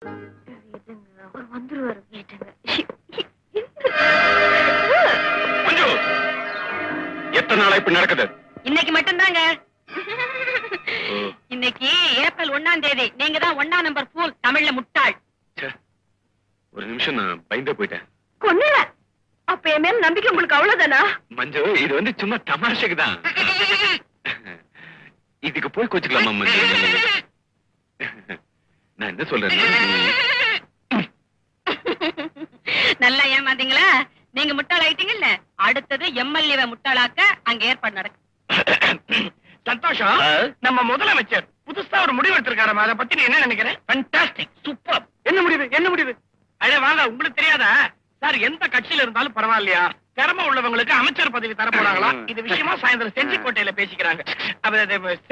அவர் வந்துருவாரு கேட்டுங்க. எத்தனை நாளா இப்ப நடக்குது? இன்னைக்கு மட்டும்தாங்க. இன்னைக்கு ஏப்ரல் 1ஆம் தேதி. நீங்க தான் 1ஆம் நம்பர் ஃபூல், தமிழ்ல முட்டாள். ஒரு நிமிஷம் நான் பயந்தே போயிட்டேன். கொன்னுல. அப்ப என் மேல நம்பிக்கை உங்களுக்கு அவ்வளவுதானா? மஞ்சு, இது வந்து சும்மா தமாஷைக்கு தான். இதுக்கு போய் கோச்சுக்கலாமா மஞ்சு? நான் என்ன சொல்றேன், நல்லா ஏமாந்தீங்களா? நீங்க முட்டாள் ஆயிட்டீங்கல்ல, அடுத்தது எம்எல்ஏ முட்டாளாக்க அங்க ஏற்பாடு நடக்கும். சந்தோஷம். நம்ம முதலமைச்சர் புதுசா ஒரு முடிவு எடுத்திருக்காரு. அதை பத்தி நீ என்ன நினைக்கிற? Fantastic, super. என்ன முடிவு? என்ன முடிவு? அடே வாங்க, உங்களுக்கு தெரியாதா சார்? எந்த கட்சியில இருந்தாலும் பரவாயில்லையா, திறமை உள்ளவங்களுக்கு அமைச்சர் பதவி தர போறாங்களா? இது விஷயமா சாயந்தரம் செஞ்சி கோட்டையில பேசிக்கிறாங்க.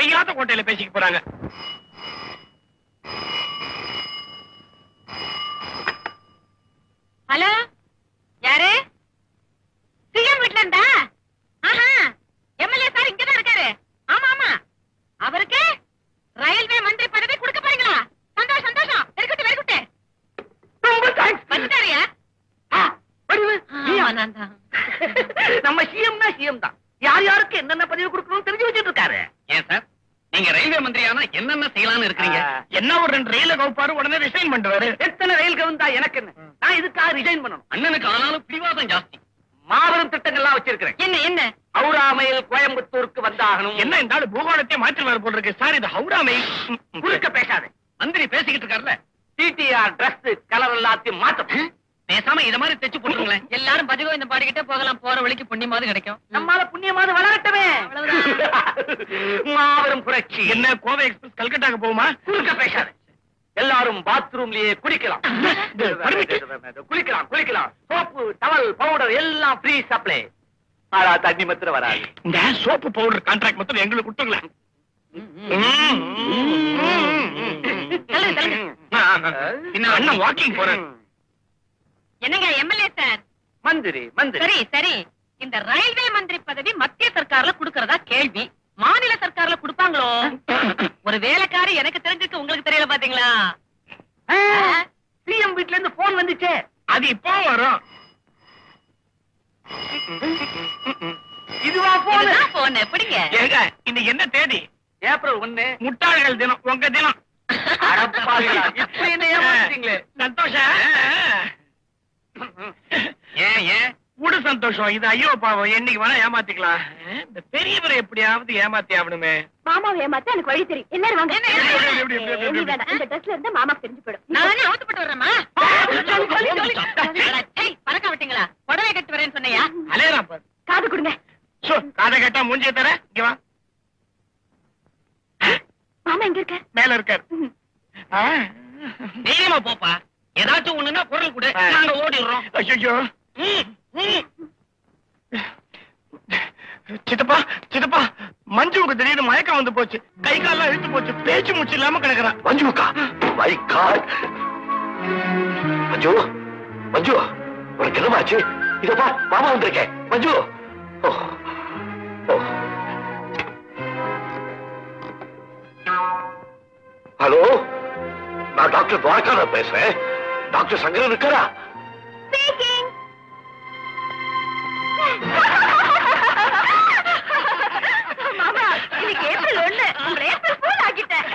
செய்யாத கோட்டையில பேசிக்க போறாங்க. ஹலோ, யாரு? சிஎம் வீட்ல இருந்தா? ஆஹா, எம்எல்ஏ சார் இங்கதான் இருக்காரு. ஆமா ஆமா, அவருக்கு ரயில்வே மந்திரி பதவி கொடுக்க போறீங்களா? சந்தோஷம் சந்தோஷம். Very good very good. ரொம்ப தேங்க்ஸ். வந்துட்டாரியா? நம்ம சிஎம்னா சிஎம் தான். யார் யாருக்கு என்னென்ன பதவி கொடுக்கணும்னு தெரிஞ்சு வச்சிட்டு இருக்காரு. ஏன் சார், நீங்க ரயில்வே மந்திரியானா என்னென்ன செய்யலாம்னு இருக்கீங்க? என்ன ஒரு 2 ரயில கவுப்பாரு, உடனே ரிசைன் பண்ணுவாரு. எத்தனை ரயில் கவுந்தா எனக்கு என்ன? நான் இதுக்காக ரிசைன் பண்ணணும். அண்ணனுக்கு ஆனாலும் பிடிவாதம் ஜாஸ்தி. மாபெரும் திட்டங்கள்லாம் வச்சிருக்கிறேன். என்ன என்ன? ஹவுரா மெயில் கோயம்புத்தூருக்கு வந்தாகணும். என்ன இந்த பூகோளத்தை மாற்றி போல் இருக்கு சார். இது ஹவுரா மெயில். குறுக்க பேசாத. மந்திரி பேசிக்கிட்டு இருக்காருல்ல. டிடிஆர் டிரஸ் கலர் எல்லாத்தையும் மாத்தணும். பேசாம இத மாதிரி தைச்சு போட்டுருங்களேன். எல்லாரும் பதிகோ இந்த பாடிக்கிட்டே போகலாம். போற வழிக்கு புண்ணியமாவது கிடைக்கும். நம்மால புண்ணியமாவது வளரட்டுமே. மாபெரும் புரட்சி. என்ன கோவை எக்ஸ்பிரஸ் கல்கட்டாக்கு போகுமா? குறுக்க பேசாத. எல்லாரும் பாத்ரூம்லயே குளிக்கலாம். குளிக்கலாம். சோப்பு, டவல், பவுடர் எல்லாம் ஃப்ரீ சப்ளை. ஆனா தண்ணி மாத்திரம் வராது. இந்த சோப்பு பவுடர் கான்ட்ராக்ட் மாத்திரம் எங்களுக்கு கொடுத்துக்கலாம். அண்ணன் வாக்கிங் போறேன். என்னங்க எம்எல்ஏ சார்? மந்திரி. சரி சரி, இந்த ரயில்வே மந்திரி பதவி மத்திய சர்க்கார்ல குடுக்கறதா கேள்வி. மாநில சர்க்கார்ல குடுப்பாங்களோ? ஒரு வேலைக்காரி எனக்கு தெரிஞ்சுக்கு உங்களுக்கு தெரியல பாத்தீங்களா? சிஎம் வீட்ல இருந்து போன் வந்துச்சே, அது இப்போ வரும். இதுவா போன்? எப்படிங்க? ஏங்க, இன்னைக்கு என்ன தேதி? ஏப்ரல் 1. முட்டாள்கள் தினம். உங்க தினம். சந்தோஷம். ஏன் கூடு சந்தோஷம். இது ஐயோ பாவம், என்னைக்கு வேணா ஏமாத்திக்கலாம். இந்த பெரியவரை எப்படியாவது ஏமாத்தி ஆகணுமே. மாமாவை ஏமாத்த எனக்கு வழி தெரியும். எல்லாரும் வாங்க. இந்த ட்ரெஸ்ல இருந்து மாமா தெரிஞ்சு போயிடும். நானே அவுத்துப்பட்டு வர்றேம்மா. பறக்க விட்டீங்களா? புடவை கட்டு வரேன்னு சொன்னையா? அலையறான் பாரு. காது கொடுங்க. காதை கேட்டா மூஞ்சிய தர. இங்க வா. மாமா எங்க இருக்க? மேல இருக்காரு. தைரியமா போப்பா. ஏதாச்சும் ஒண்ணுன்னா குரல் கொடு, நாங்க ஓடிடுறோம். ஐயோ. சித்தப்பா மஞ்சுவுக்கு திடீர்னு மயக்கம் வந்து போச்சு. கை கால்லாம் இழுத்து போச்சு. பேச்சு மூச்சு இல்லாம கிடக்குறா. மஞ்சுக்கா? My God. மஞ்சு உனக்கு என்னமாச்சு? இதப்பா மாமா வந்திருக்கேன். மஞ்சு. ஹலோ, நான் டாக்டர் துவாரகா பேசுறேன். டாக்டர் சங்கரன் இருக்காரா? மாமா, இன்னைக்கு ஏப்ரல் 1. உங்களை ஏப்ரல் ஃபூல் ஆக்கிட்டேன்.